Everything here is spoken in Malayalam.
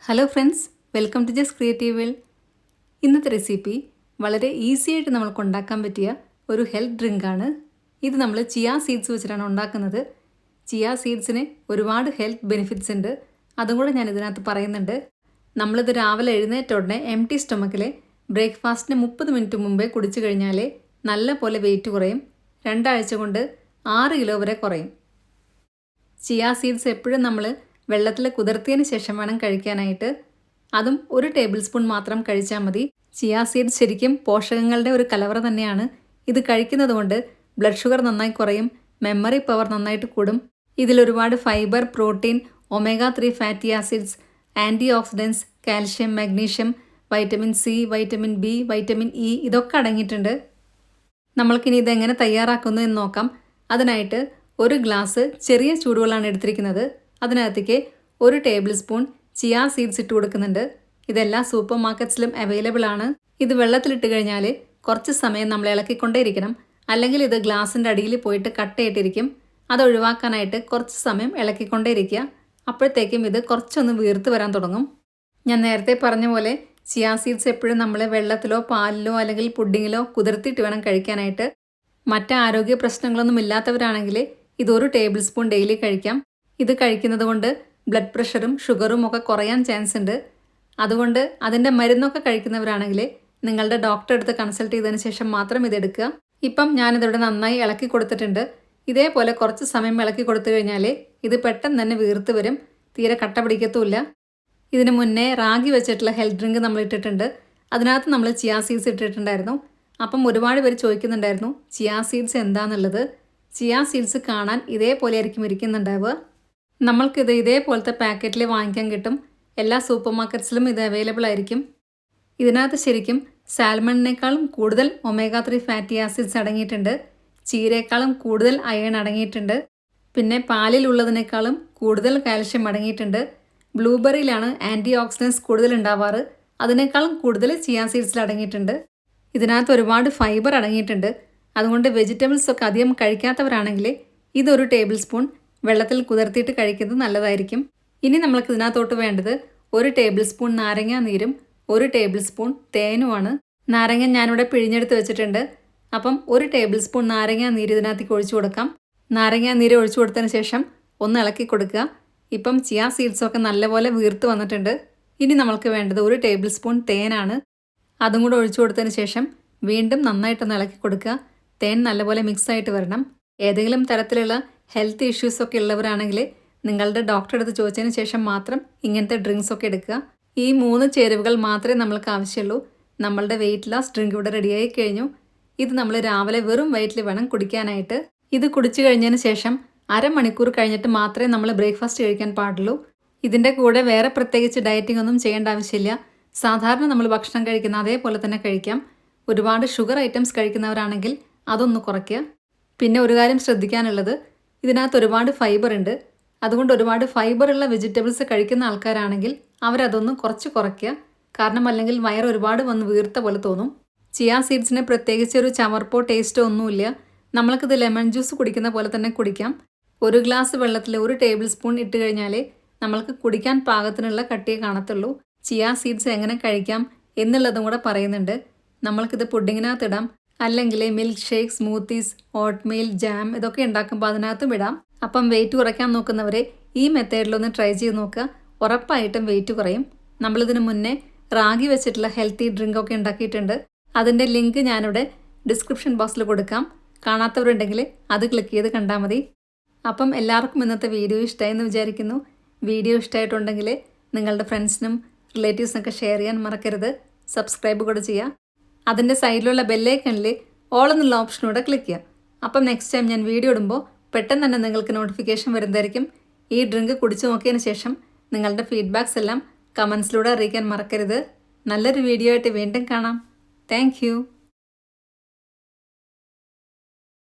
Hello friends, welcome to just creative world. ഇന്നത്തെ റെസിപ്പി വളരെ ഈസി ആയിട്ട് നമ്മൾക്ക് ഉണ്ടാക്കാൻ പറ്റിയ ഒരു ഹെൽത്ത് ഡ്രിങ്കാണ്. ഇത് നമ്മൾ ചിയ സീഡ്സ് വെച്ചിട്ടാണ് ഉണ്ടാക്കുന്നത്. ചിയ സീഡ്സിന് ഒരുപാട് ഹെൽത്ത് ബെനിഫിറ്റ്സ് ഉണ്ട്, അതും കൂടെ ഞാൻ ഇതിനകത്ത് പറയുന്നുണ്ട്. നമ്മളിത് രാവിലെ എഴുന്നേറ്റ ഉടനെ എംപ്റ്റി സ്റ്റൊമക്കിൽ ബ്രേക്ക്ഫാസ്റ്റിന് 30 മിനിറ്റ് മുമ്പേ കുടിച്ചു കഴിഞ്ഞാൽ നല്ല പോലെ വെയിറ്റ് കുറയും. 2 ആഴ്ച കൊണ്ട് 6 കിലോ വരെ കുറയും. ചിയ സീഡ്സ് എപ്പോഴും നമ്മൾ വെള്ളത്തിൽ കുതിർത്തിയതിന് ശേഷം വേണം കഴിക്കാനായിട്ട്. അതും 1 ടേബിൾ സ്പൂൺ മാത്രം കഴിച്ചാൽ മതി. ചിയ സീഡ്സ് ശരിക്കും പോഷകങ്ങളുടെ ഒരു കലവറ തന്നെയാണ്. ഇത് കഴിക്കുന്നത് കൊണ്ട് ബ്ലഡ് ഷുഗർ നന്നായി കുറയും, മെമ്മറി പവർ നന്നായിട്ട് കൂടും. ഇതിലൊരുപാട് fibre, protein, omega 3 fatty acids, antioxidants, calcium, magnesium, vitamin C, vitamin B, vitamin E ഇതൊക്കെ അടങ്ങിയിട്ടുണ്ട്. നമ്മൾക്കിനി ഇതെങ്ങനെ തയ്യാറാക്കുന്നു എന്ന് നോക്കാം. അതിനായിട്ട് 1 ഗ്ലാസ് ചെറിയ ചൂടുവെള്ളമാണ് എടുത്തിരിക്കുന്നത്. അതിനകത്തേക്ക് 1 ടേബിൾ സ്പൂൺ ചിയ സീഡ്സ് ഇട്ട് കൊടുക്കുന്നുണ്ട്. ഇതെല്ലാ സൂപ്പർ മാർക്കറ്റ്സിലും അവൈലബിൾ ആണ്. ഇത് വെള്ളത്തിലിട്ട് കഴിഞ്ഞാൽ കുറച്ച് സമയം നമ്മൾ ഇളക്കിക്കൊണ്ടേയിരിക്കണം, അല്ലെങ്കിൽ ഇത് ഗ്ലാസിൻ്റെ അടിയിൽ പോയിട്ട് കട്ടയിട്ടിരിക്കും. അത് ഒഴിവാക്കാനായിട്ട് കുറച്ച് സമയം ഇളക്കിക്കൊണ്ടേയിരിക്കുക. അപ്പോഴത്തേക്കും ഇത് കുറച്ചൊന്ന് വീർത്ത് വരാൻ തുടങ്ങും. ഞാൻ നേരത്തെ പറഞ്ഞ പോലെ ചിയ സീഡ്സ് എപ്പോഴും നമ്മൾ വെള്ളത്തിലോ പാലിലോ അല്ലെങ്കിൽ പുഡിങ്ങിലോ കുതിർത്തിയിട്ട് വേണം കഴിക്കാനായിട്ട്. മറ്റ് ആരോഗ്യ പ്രശ്നങ്ങളൊന്നും ഇല്ലാത്തവരാണെങ്കിൽ ഇത് 1 ടേബിൾ സ്പൂൺ ഡെയിലി കഴിക്കാം. ഇത് കഴിക്കുന്നത് കൊണ്ട് ബ്ലഡ് പ്രഷറും ഷുഗറും ഒക്കെ കുറയാൻ ചാൻസ് ഉണ്ട്. അതുകൊണ്ട് അതിൻ്റെ മരുന്നൊക്കെ കഴിക്കുന്നവരാണെങ്കിൽ നിങ്ങളുടെ ഡോക്ടറെ അടുത്ത് കൺസൾട്ട് ചെയ്തതിന് ശേഷം മാത്രം ഇതെടുക്കുക. ഇപ്പം ഞാനിതിവിടെ നന്നായി ഇളക്കി കൊടുത്തിട്ടുണ്ട്. ഇതേപോലെ കുറച്ച് സമയം ഇളക്കി കൊടുത്തു കഴിഞ്ഞാൽ ഇത് പെട്ടെന്ന് തന്നെ വീർത്ത് വരും, തീരെ കട്ട പിടിക്കത്തുമില്ല. ഇതിന് മുന്നേ റാഗി വെച്ചിട്ടുള്ള ഹെൽത്ത് ഡ്രിങ്ക് നമ്മൾ ഇട്ടിട്ടുണ്ട്. അതിനകത്ത് നമ്മൾ ചിയ സീഡ്സ് ഇട്ടിട്ടുണ്ടായിരുന്നു. അപ്പം ഒരുപാട് പേര് ചോദിക്കുന്നുണ്ടായിരുന്നു ചിയ സീഡ്സ് എന്താണെന്നുള്ളത്. ചിയ സീഡ്സ് കാണാൻ ഇതേപോലെ ആയിരിക്കും ഇരിക്കുന്നുണ്ടാവുക. നമ്മൾക്കിത് ഇതേപോലത്തെ പാക്കറ്റിൽ വാങ്ങിക്കാൻ കിട്ടും. എല്ലാ സൂപ്പർ മാർക്കറ്റ്സിലും ഇത് അവൈലബിൾ ആയിരിക്കും. ഇതിനകത്ത് ശരിക്കും സാൽമണിനേക്കാളും കൂടുതൽ ഒമേഗ 3 ഫാറ്റി ആസിഡ്സ് അടങ്ങിയിട്ടുണ്ട്. ചീരയേക്കാളും കൂടുതൽ അയൺ അടങ്ങിയിട്ടുണ്ട്. പിന്നെ പാലിലുള്ളതിനേക്കാളും കൂടുതൽ കാൽഷ്യം അടങ്ങിയിട്ടുണ്ട്. ബ്ലൂബെറിയിലാണ് ആൻറ്റി ഓക്സിഡൻസ് കൂടുതൽ ഉണ്ടാവാറ്, അതിനേക്കാളും കൂടുതൽ ചിയ സീഡ്സിൽ അടങ്ങിയിട്ടുണ്ട്. ഇതിനകത്ത് ഒരുപാട് ഫൈബർ അടങ്ങിയിട്ടുണ്ട്. അതുകൊണ്ട് വെജിറ്റബിൾസ് ഒക്കെ അധികം കഴിക്കാത്തവരാണെങ്കിൽ ഇത് 1 ടേബിൾ സ്പൂൺ വെള്ളത്തിൽ കുതിർത്തിയിട്ട് കഴിക്കുന്നത് നല്ലതായിരിക്കും. ഇനി നമ്മൾക്ക് ഇതിനകത്തോട്ട് വേണ്ടത് 1 ടേബിൾ സ്പൂൺ നാരങ്ങ നീരും 1 ടേബിൾ സ്പൂൺ തേനുമാണ്. നാരങ്ങ ഞാനിവിടെ പിഴിഞ്ഞെടുത്ത് വെച്ചിട്ടുണ്ട്. അപ്പം 1 ടേബിൾ സ്പൂൺ നാരങ്ങ നീര് ഇതിനകത്തേക്ക് ഒഴിച്ചു കൊടുക്കാം. നാരങ്ങ നീര് ഒഴിച്ചു കൊടുത്തതിന് ശേഷം ഒന്ന് ഇളക്കി കൊടുക്കുക. ഇപ്പം ചിയ സീഡ്സൊക്കെ നല്ലപോലെ വീർത്ത് വന്നിട്ടുണ്ട്. ഇനി നമ്മൾക്ക് വേണ്ടത് 1 ടേബിൾ സ്പൂൺ തേനാണ്. അതും കൂടെ ഒഴിച്ചു കൊടുത്തതിന് ശേഷം വീണ്ടും നന്നായിട്ടൊന്ന് ഇളക്കി കൊടുക്കുക. തേൻ നല്ലപോലെ മിക്സായിട്ട് വരണം. ഏതെങ്കിലും തരത്തിലുള്ള ഹെൽത്ത് ഇഷ്യൂസൊക്കെ ഉള്ളവരാണെങ്കിൽ നിങ്ങളുടെ ഡോക്ടറെ അടുത്ത് ചോദിച്ചതിന് ശേഷം മാത്രം ഇങ്ങനത്തെ ഡ്രിങ്ക്സ് ഒക്കെ എടുക്കുക. ഈ 3 ചേരുവകൾ മാത്രമേ നമ്മൾക്ക് ആവശ്യമുള്ളൂ. നമ്മളുടെ വെയിറ്റ് ലോസ് ഡ്രിങ്ക് ഇവിടെ റെഡിയായി കഴിഞ്ഞു. ഇത് നമ്മൾ രാവിലെ വെറും വയറ്റിൽ വേണം കുടിക്കാനായിട്ട്. ഇത് കുടിച്ചു കഴിഞ്ഞതിന് ശേഷം അരമണിക്കൂർ കഴിഞ്ഞിട്ട് മാത്രമേ നമ്മൾ ബ്രേക്ക്ഫാസ്റ്റ് കഴിക്കാൻ പാടുള്ളൂ. ഇതിൻ്റെ കൂടെ വേറെ പ്രത്യേകിച്ച് ഡയറ്റിംഗ് ഒന്നും ചെയ്യേണ്ട ആവശ്യമില്ല. സാധാരണ നമ്മൾ ഭക്ഷണം കഴിക്കുന്ന അതേപോലെ തന്നെ കഴിക്കാം. ഒരുപാട് ഷുഗർ ഐറ്റംസ് കഴിക്കുന്നവരാണെങ്കിൽ അതൊന്ന് കുറയ്ക്കുക. പിന്നെ ഒരു കാര്യം ശ്രദ്ധിക്കാനുള്ളത്, ഇതിനകത്ത് ഒരുപാട് ഫൈബർ ഉണ്ട്. അതുകൊണ്ട് ഒരുപാട് ഫൈബറുള്ള വെജിറ്റബിൾസ് കഴിക്കുന്ന ആൾക്കാരാണെങ്കിൽ അവരതൊന്ന് കുറച്ച് കുറയ്ക്കുക. കാരണം അല്ലെങ്കിൽ വയറ് ഒരുപാട് വന്ന് വീർത്ത പോലെ തോന്നും. ചിയ സീഡ്സിന് പ്രത്യേകിച്ച് ഒരു ചവർപ്പോ ടേസ്റ്റോ ഒന്നുമില്ല. നമ്മൾക്കിത് ലെമൺ ജ്യൂസ് കുടിക്കുന്ന പോലെ തന്നെ കുടിക്കാം. 1 ഗ്ലാസ് വെള്ളത്തിൽ 1 ടേബിൾ സ്പൂൺ ഇട്ട് കഴിഞ്ഞാൽ നമ്മൾക്ക് കുടിക്കാൻ പാകത്തിനുള്ള കട്ടിയെ കാണത്തുള്ളൂ. ചിയ സീഡ്സ് എങ്ങനെ കഴിക്കാം എന്നുള്ളതും കൂടെ പറയുന്നുണ്ട്. നമ്മൾക്കിത് പുഡിങ്ങിനകത്തിടാം, അല്ലെങ്കിൽ milk shake, smoothies, oatmeal, jam ഇതൊക്കെ ഉണ്ടാക്കുമ്പോൾ അതിനകത്തും ഇടാം. അപ്പം വെയിറ്റ് കുറയ്ക്കാൻ നോക്കുന്നവരെ ഈ മെത്തേഡിലൊന്ന് ട്രൈ ചെയ്ത് നോക്കുക. ഉറപ്പായിട്ടും വെയിറ്റ് കുറയും. നമ്മളിതിന് മുന്നേ റാഗി വെച്ചിട്ടുള്ള ഹെൽത്തി ഡ്രിങ്ക് ഒക്കെ ഉണ്ടാക്കിയിട്ടുണ്ട്. അതിൻ്റെ ലിങ്ക് ഞാനിവിടെ ഡിസ്ക്രിപ്ഷൻ ബോക്സിൽ കൊടുക്കാം. കാണാത്തവരുണ്ടെങ്കിൽ അത് ക്ലിക്ക് ചെയ്ത് കണ്ടാൽ മതി. അപ്പം എല്ലാവർക്കും ഇന്നത്തെ വീഡിയോ ഇഷ്ടമായെന്ന് വിചാരിക്കുന്നു. വീഡിയോ ഇഷ്ടമായിട്ടുണ്ടെങ്കിൽ നിങ്ങളുടെ ഫ്രണ്ട്സിനും റിലേറ്റീവ്സിനൊക്കെ ഷെയർ ചെയ്യാൻ മറക്കരുത്. സബ്സ്ക്രൈബ് കൂടെ ചെയ്യുക. അതിൻ്റെ സൈഡിലുള്ള ബെല്ലൈക്കണിൽ ഓൾ എന്നുള്ള ഓപ്ഷനൂടെ ക്ലിക്ക് ചെയ്യുക. അപ്പം നെക്സ്റ്റ് ടൈം ഞാൻ വീഡിയോ ഇടുമ്പോൾ പെട്ടെന്ന് തന്നെ നിങ്ങൾക്ക് നോട്ടിഫിക്കേഷൻ വരുന്നതായിരിക്കും. ഈ ഡ്രിങ്ക് കുടിച്ചു നോക്കിയതിന് ശേഷം നിങ്ങളുടെ ഫീഡ്ബാക്സ് എല്ലാം കമൻസിലൂടെ അറിയിക്കാൻ മറക്കരുത്. നല്ലൊരു വീഡിയോ ആയിട്ട് വീണ്ടും കാണാം. താങ്ക്